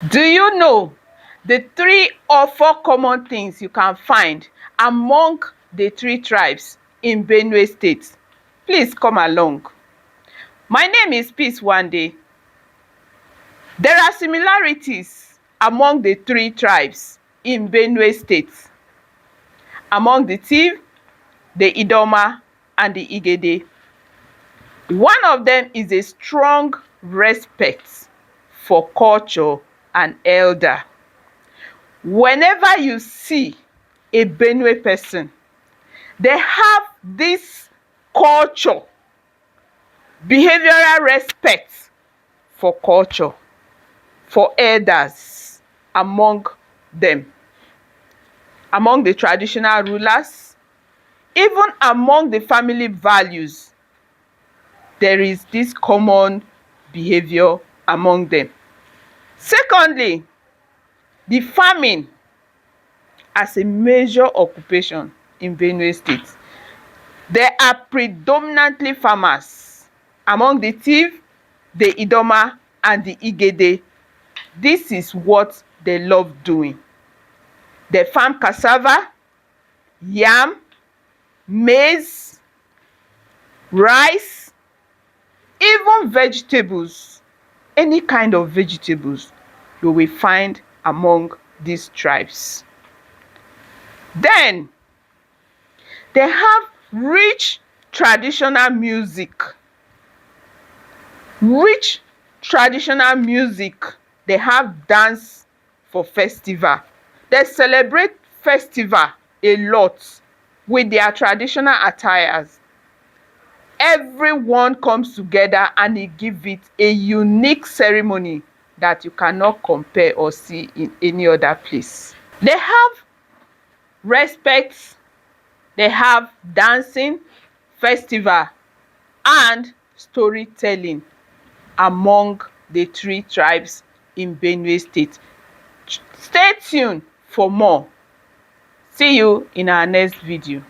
Do you know the 3 or 4 common things you can find among the 3 tribes in Benue State? Please come along. My name is Peace Wande. There are similarities among the 3 tribes in Benue State, among the Tiv, the Idoma, and the Igede. One of them is a strong respect for culture and elder. Whenever you see a Benue person, they have this culture, behavioral respect for culture, for elders among them, among the traditional rulers, even among the family values. There is this common behavior among them. Secondly, the farming as a major occupation in Benue State. There are predominantly farmers among the Tiv, the Idoma, and the Igede. This is what they love doing. They farm cassava, yam, maize, rice, even vegetables. Any kind of vegetables you will find among these tribes. Then they have rich traditional music. Rich traditional music. They have dance for festival. They celebrate festival a lot with their traditional attires. Everyone comes together and they give it a unique ceremony that you cannot compare or see in any other place. They have respect, they have dancing, festival, and storytelling among the 3 tribes in Benue State. Stay tuned for more. See you in our next video.